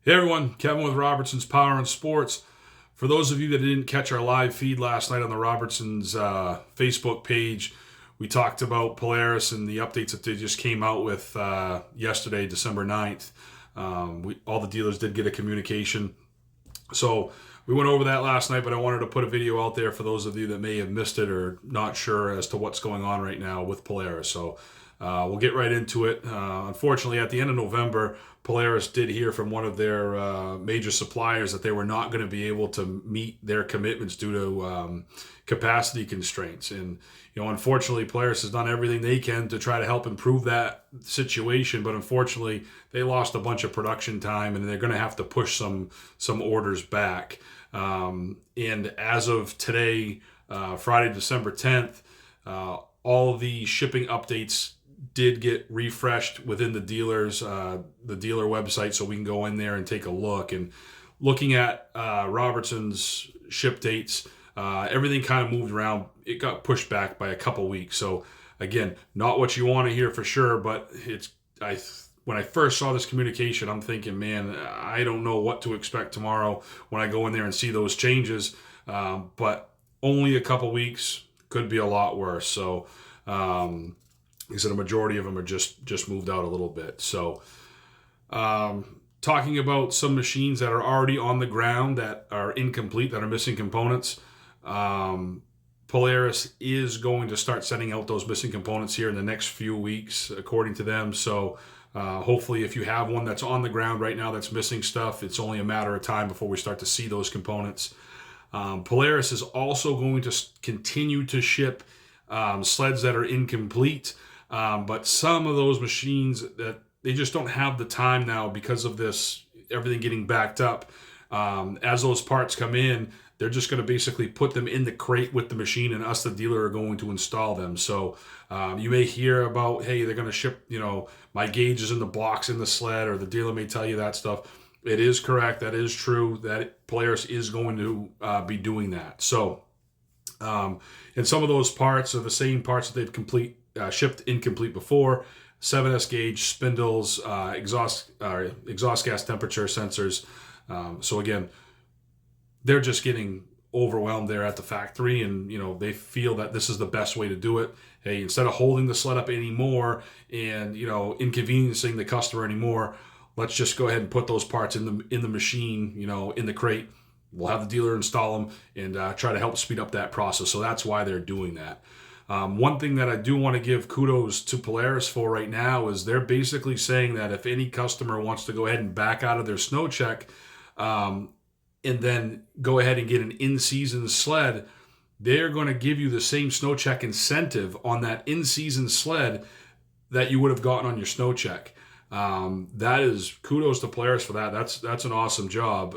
Hey everyone, Kevin with Robertson's Power and Sports. For those of you that didn't catch our live feed last night on the Robertson's Facebook page, we talked about Polaris and the updates that they just came out with yesterday, December 9th. All the dealers did get a communication. So we went over that last night, but I wanted to put a video out there for those of you that may have missed it or not sure as to what's going on right now with Polaris. So we'll get right into it. Unfortunately, at the end of November, Polaris did hear from one of their major suppliers that they were not going to be able to meet their commitments due to capacity constraints. And, unfortunately, Polaris has done everything they can to try to help improve that situation. But unfortunately, they lost a bunch of production time and they're going to have to push some orders back. And as of today, Friday, December 10th, all the shipping updates did get refreshed within the dealer website, so we can go in there and take a look. And looking at Robertson's ship dates, everything kind of moved around. It got pushed back by a couple weeks. So again, not what you want to hear for sure, but when I first saw this communication, I'm thinking, man, I don't know what to expect tomorrow when I go in there and see those changes. But only a couple weeks, could be a lot worse. So he said a majority of them are just moved out a little bit. So talking about some machines that are already on the ground that are incomplete, that are missing components, Polaris is going to start sending out those missing components here in the next few weeks, according to them. So hopefully if you have one that's on the ground right now that's missing stuff, it's only a matter of time before we start to see those components. Polaris is also going to continue to ship sleds that are incomplete. But some of those machines that they just don't have the time now because of this, everything getting backed up. As those parts come in, they're just going to basically put them in the crate with the machine, and us, the dealer, are going to install them. So you may hear about, hey, they're going to ship, my gauge is in the box in the sled, or the dealer may tell you that stuff. It is correct. That is true. That Polaris is going to be doing that. So, and some of those parts are the same parts that they've shipped incomplete before: 7S gauge, spindles, exhaust gas temperature sensors. So again, they're just getting overwhelmed there at the factory, and they feel that this is the best way to do it. Hey, instead of holding the sled up anymore and inconveniencing the customer anymore, let's just go ahead and put those parts in the machine, in the crate. We'll have the dealer install them and try to help speed up that process. So that's why they're doing that. One thing that I do want to give kudos to Polaris for right now is they're basically saying that if any customer wants to go ahead and back out of their Snowcheck and then go ahead and get an in-season sled, they're going to give you the same Snowcheck incentive on that in-season sled that you would have gotten on your Snowcheck. That is kudos to Polaris for that. That's an awesome job.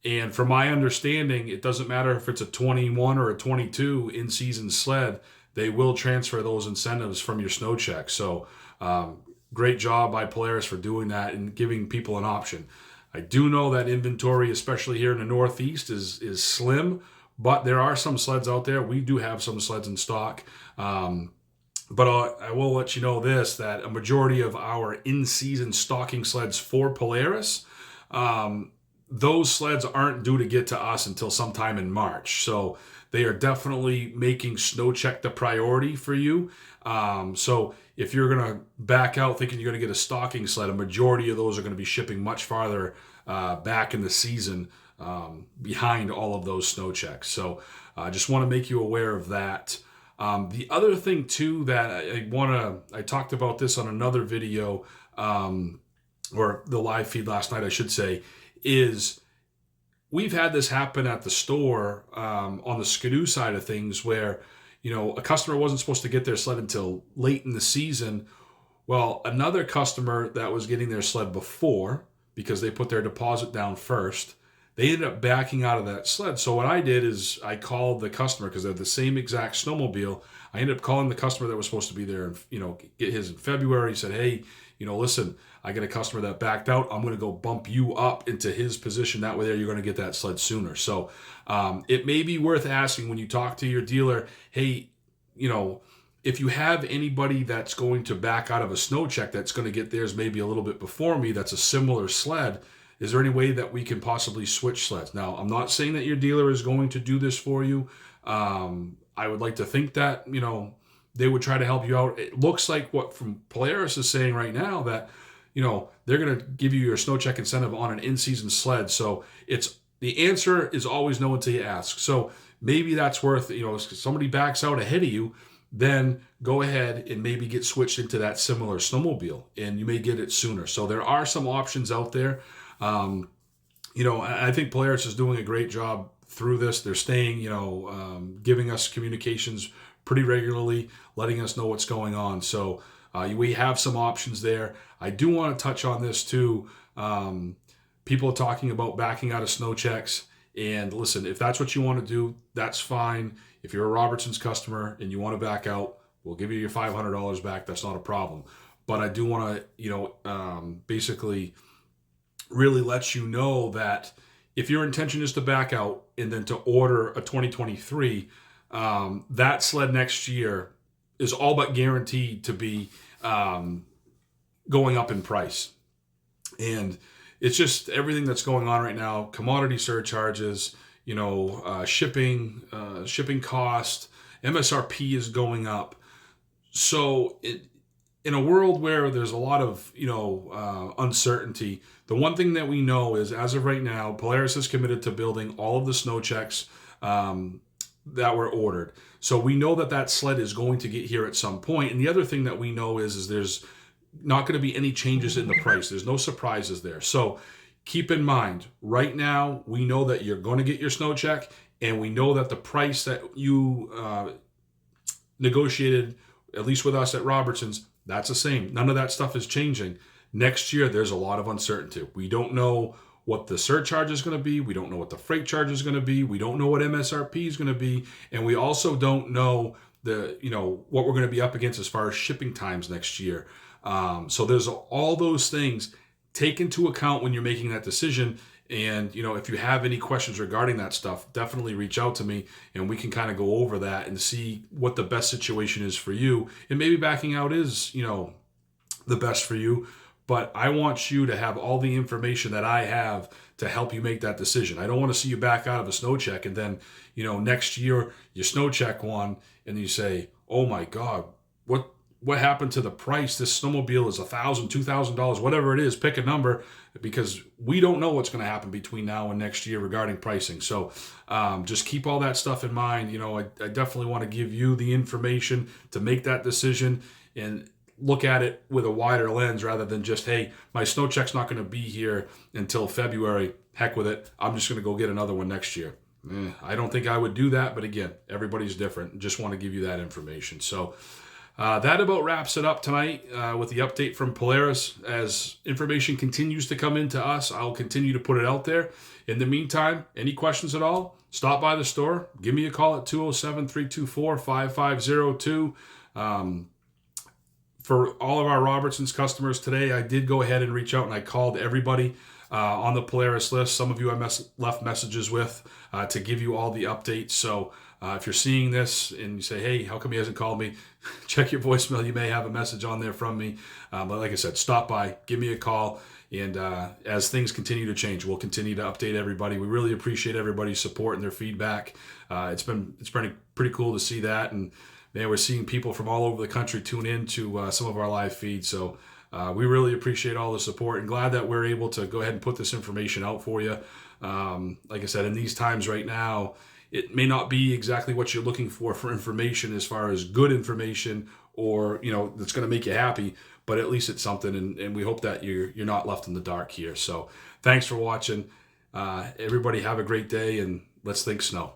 And from my understanding, it doesn't matter if it's a 21 or a 22 in-season sled, they will transfer those incentives from your Snowcheck. So great job by Polaris for doing that and giving people an option. I do know that inventory, especially here in the Northeast, is slim, but there are some sleds out there. We do have some sleds in stock. But I will let you know this, that a majority of our in-season stocking sleds for Polaris, those sleds aren't due to get to us until sometime in March. So they are definitely making Snowcheck the priority for you. So if you're going to back out thinking you're going to get a stocking sled, a majority of those are going to be shipping much farther back in the season behind all of those Snowchecks. So I just want to make you aware of that. The other thing too that I talked about this on another video, or the live feed last night, I should say, is we've had this happen at the store on the Skidoo side of things where, a customer wasn't supposed to get their sled until late in the season. Well, another customer that was getting their sled before, because they put their deposit down first, they ended up backing out of that sled. So what I did is I called the customer, because they're the same exact snowmobile. I ended up calling the customer that was supposed to be there and, get his in February. He said, hey, listen, I get a customer that backed out. I'm going to go bump you up into his position. That way there, you're going to get that sled sooner. So it may be worth asking when you talk to your dealer, hey, if you have anybody that's going to back out of a Snowcheck that's going to get theirs maybe a little bit before me, that's a similar sled, is there any way that we can possibly switch sleds? Now, I'm not saying that your dealer is going to do this for you. I would like to think that, they would try to help you out. It looks like what from Polaris is saying right now that, they're going to give you your Snowcheck incentive on an in-season sled. So the answer is always no until you ask. So maybe that's worth, if somebody backs out ahead of you, then go ahead and maybe get switched into that similar snowmobile, and you may get it sooner. So there are some options out there. I think Polaris is doing a great job through this. They're staying, giving us communications pretty regularly, letting us know what's going on. So we have some options there. I do want to touch on this too. People are talking about backing out of Snowchecks. And listen, if that's what you want to do, that's fine. If you're a Robertson's customer and you want to back out, we'll give you your $500 back. That's not a problem. But I do want to, basically really let you know that if your intention is to back out and then to order a 2023, that sled next year is all but guaranteed to be going up in price. And it's just everything that's going on right now, commodity surcharges, shipping cost, MSRP is going up. So in a world where there's a lot of, uncertainty, the one thing that we know is as of right now, Polaris is committed to building all of the Snowchecks that were ordered. So we know that sled is going to get here at some point. And the other thing that we know is there's not going to be any changes in the price. There's no surprises there. So keep in mind, right now, we know that you're going to get your Snowcheck, and we know that the price that you negotiated, at least with us at Robertson's, that's the same. None of that stuff is changing. Next year, there's a lot of uncertainty. We don't know what the surcharge is going to be. We don't know what the freight charge is going to be. We don't know what MSRP is going to be. And we also don't know what we're going to be up against as far as shipping times next year. So there's all those things take into account when you're making that decision. And, if you have any questions regarding that stuff, definitely reach out to me and we can kind of go over that and see what the best situation is for you. And maybe backing out is, the best for you. But I want you to have all the information that I have to help you make that decision. I don't want to see you back out of a Snowcheck and then, next year you Snowcheck one and you say, oh my God, what happened to the price? This snowmobile is $1,000, $2,000, whatever it is, pick a number, because we don't know what's going to happen between now and next year regarding pricing. So just keep all that stuff in mind. I definitely want to give you the information to make that decision and look at it with a wider lens rather than just, hey, my Snowcheck's not going to be here until February. Heck with it. I'm just going to go get another one next year. I don't think I would do that. But again, everybody's different. Just want to give you that information. So that about wraps it up tonight with the update from Polaris. As information continues to come into us, I'll continue to put it out there. In the meantime, any questions at all, stop by the store. Give me a call at 207-324-5502. For all of our Robertson's customers today, I did go ahead and reach out and I called everybody on the Polaris list. Some of you I left messages with to give you all the updates. So if you're seeing this and you say, hey, how come he hasn't called me? Check your voicemail. You may have a message on there from me. But like I said, stop by, give me a call. And as things continue to change, we'll continue to update everybody. We really appreciate everybody's support and their feedback. It's been pretty cool to see that. And man, we're seeing people from all over the country tune in to some of our live feeds. So we really appreciate all the support and glad that we're able to go ahead and put this information out for you. Like I said, in these times right now, it may not be exactly what you're looking for information as far as good information or, that's going to make you happy, but at least it's something. And we hope that you're not left in the dark here. So thanks for watching. Everybody have a great day and let's think snow.